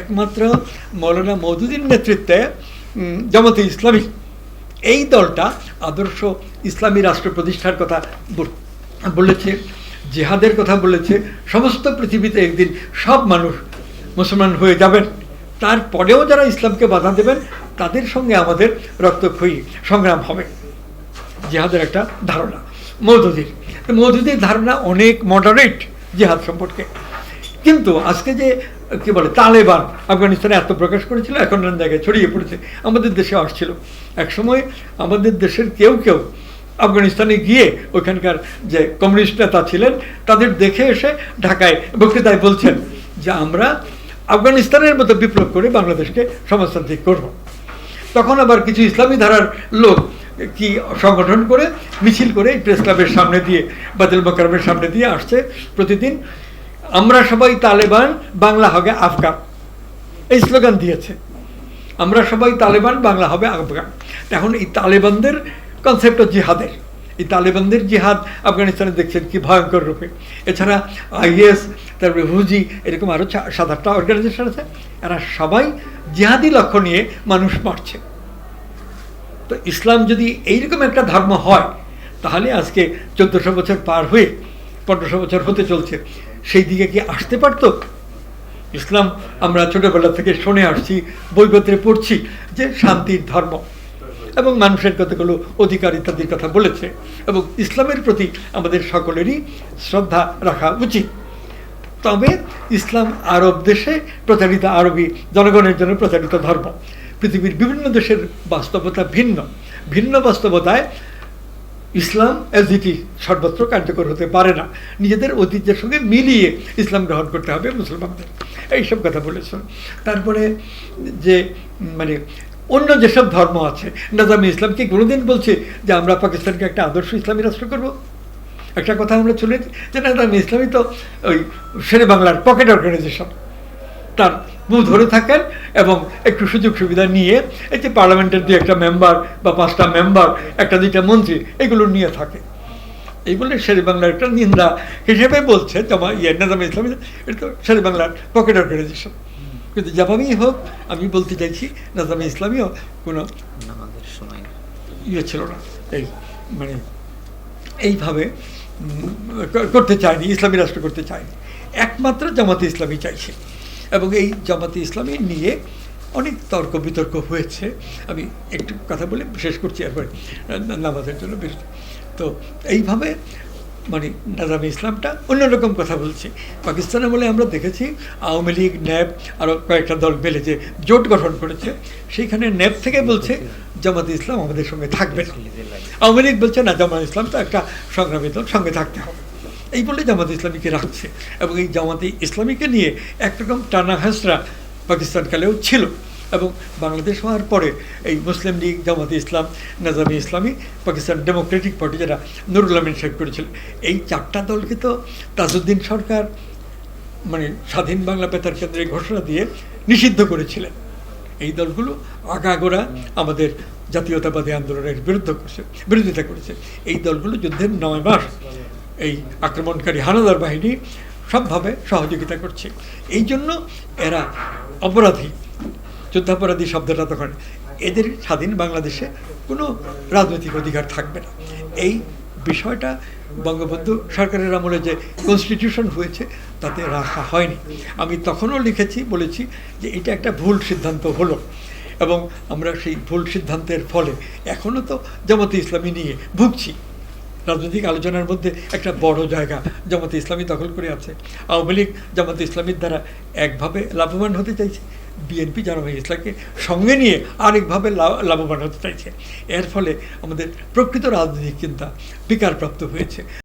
একমাত্র মৌলানা মওদুদীর নেতৃত্বে জামাতে ইসলামী এই দলটা আদর্শ ইসলামী রাষ্ট্র প্রতিষ্ঠার কথা বলেছে, জিহাদের কথা বলেছে। সমস্ত পৃথিবীতে একদিন সব মানুষ মুসলমান হয়ে যাবেন, তারপরেও যারা ইসলামকে বাধা দেবেন তাদের সঙ্গে আমাদের রক্তক্ষয়ী সংগ্রাম হবে। জিহাদের একটা ধারণা মওদুদীর ধারণা অনেক মডারেট জিহাদ সম্পর্কে। কিন্তু আজকে যে কি বলে তালেবান আফগানিস্তানে আত্মপ্রকাশ করেছিল, এখন অন্য জায়গায় ছড়িয়ে পড়েছে, আমাদের দেশে আসছিল। একসময় আমাদের দেশের কেউ কেউ আফগানিস্তানে গিয়ে ওইখানকার যে কমিউনিস্ট নেতা ছিলেন তাদের দেখে এসে ঢাকায় বক্তৃতায় বলছেন যে আমরা আফগানিস্তানের মতো বিপ্লব করে বাংলাদেশকে সমাজতান্ত্রিক করব। তখন আবার কিছু ইসলামী ধারার লোক কি সংগঠন করে মিছিল করে প্রেস ক্লাবের সামনে দিয়ে, বাতিল মোকাররমের সামনে দিয়ে আসছে প্রতিদিন, আমরা সবাই তালেবান, বাংলা হবে আফগান, এই স্লোগান দিয়েছে। আমরা সবাই তালেবান, বাংলা হবে আফগান। এখন এই তালেবানদের কনসেপ্ট জিহাদের, এই তালেবানদের জিহাদ আফগানিস্তানে দেখছেন কি ভয়ঙ্কর রূপে। এছাড়া আইএস, তারপরে হুজি, এরকম আরও 7-8টা অর্গানাইজেশন আছে, এরা সবাই জিহাদি লক্ষ্য নিয়ে মানুষ মারছে। তো ইসলাম যদি এইরকম একটা ধর্ম হয় তাহলে আজকে 1400 বছর পার হয়ে 1500 বছর হতে চলছে, সেই দিকে কি আসতে পারতো? ইসলাম আমরা ছোটবেলা থেকে শুনে আসছি, বইপত্রে পড়ছি যে শান্তির ধর্ম এবং মানুষের কতগুলো অধিকার ইত্যাদির কথা বলেছে, এবং ইসলামের প্রতি আমাদের সকলেরই শ্রদ্ধা রাখা উচিত। তবে ইসলাম আরব দেশে প্রচারিত, আরবি জনগণের জন্য প্রচারিত ধর্ম। পৃথিবীর বিভিন্ন দেশের বাস্তবতা ভিন্ন, ভিন্ন বাস্তবতায় ইসলাম এজ ইট ইজ সর্বত্র কার্যকর হতে পারে না। নিজেদের ঐতিহ্যের সঙ্গে মিলিয়ে ইসলাম গ্রহণ করতে হবে মুসলমানদের, এইসব কথা বলেছেন। তারপরে যে মানে অন্য যেসব ধর্ম আছে, নাজামি ইসলাম কি কোনোদিন বলছে যে আমরা পাকিস্তানকে একটা আদর্শ ইসলামী রাষ্ট্র করব? একটা কথা আমরা শুনেছি যে নাজামি ইসলামী তো ওই শেরে বাংলার পকেট অর্গানাইজেশন, তার মুখ ধরে থাকেন এবং একটু সুযোগ সুবিধা নিয়ে এই যে পার্লামেন্টের 2-1টা মেম্বার বা 5টা মেম্বার, 1-2টা মন্ত্রী, এগুলো নিয়ে থাকে। এই বলে শেরে বাংলার একটা নিন্দা হিসেবে বলছে নাজামি ইসলামী, এটা তো শেরে বাংলার পকেট অর্গানাইজেশন। কিন্তু যেভাবেই হোক আমি বলতে চাইছি নাজামি ইসলামীও কোনো ইয়ে ছিল না, এই মানে এইভাবে করতে চায়নি, ইসলামী রাষ্ট্র করতে চায়নি। একমাত্র জামাতে ইসলামী চাইছে, এবং এই জামাতে ইসলামী নিয়ে অনেক তর্ক বিতর্ক হয়েছে। আমি একটু কথা বলে শেষ করছি, এরপরে নামাজের জন্য বেশ। তো এইভাবে মানে নাজামি ইসলামটা অন্যরকম কথা বলছে। পাকিস্তানে বলে আমরা দেখেছি আওয়ামী লীগ, ন্যাপ, আরও কয়েকটা দল মিলে যে জোট গঠন করেছে, সেইখানে ন্যাপ থেকে বলছে জামাতে ইসলাম আমাদের সঙ্গে থাকবে। আওয়ামী লীগ বলছে না, জামাতে ইসলাম তো একটা সংগ্রামী দল, সঙ্গে থাকতে হবে। এই বলে জামাতে ইসলামীকে রাখছে, এবং এই জামাতে ইসলামীকে নিয়ে একরকম টানা হাসরা পাকিস্তানকালেও ছিল। এবং বাংলাদেশ হওয়ার পরে এই মুসলিম লীগ, জামাতে ইসলাম, নাজামি ইসলামী, পাকিস্তান ডেমোক্রেটিক পার্টি যারা নুরুল আমিন সাহেব করেছিলেন, এই 4টা দলকে তো তাজউদ্দিন সরকার মানে স্বাধীন বাংলা বেতার কেন্দ্রে ঘোষণা দিয়ে নিষিদ্ধ করেছিলেন। এই দলগুলো আগাগোড়া আমাদের জাতীয়তাবাদী আন্দোলনের বিরোধিতা করেছে। এই দলগুলো যুদ্ধের 9 মাস এই আক্রমণকারী হানাদার বাহিনী সবভাবে সহযোগিতা করছে। এই জন্য এরা অপরাধী, যুদ্ধাপরাধী শব্দটা তখন, এদের স্বাধীন বাংলাদেশে কোনো রাজনৈতিক অধিকার থাকবে না। এই বিষয়টা বঙ্গবন্ধু সরকারের আমলে যে কনস্টিটিউশন হয়েছে তাতে রাখা হয়নি। আমি তখনও লিখেছি, বলেছি যে এটা একটা ভুল সিদ্ধান্ত হলো, এবং আমরা সেই ভুল সিদ্ধান্তের ফলে এখনও তো জামাতে ইসলামী নিয়ে ভুগছি। রাজনৈতিক আলোচনার মধ্যে একটা বড় জায়গা জামাতে ইসলামী দখল করে আছে। আওয়ামী লীগ জামাতে ইসলামীর দ্বারা একভাবে লাভবান হতে চাইছে, বিএনপি জামাতে ইসলামকে সঙ্গে নিয়ে আরেকভাবে লাভবান হতে চাইছে। এর ফলে আমাদের প্রকৃত রাজনৈতিক চিন্তা বিকারপ্রাপ্ত হয়েছে।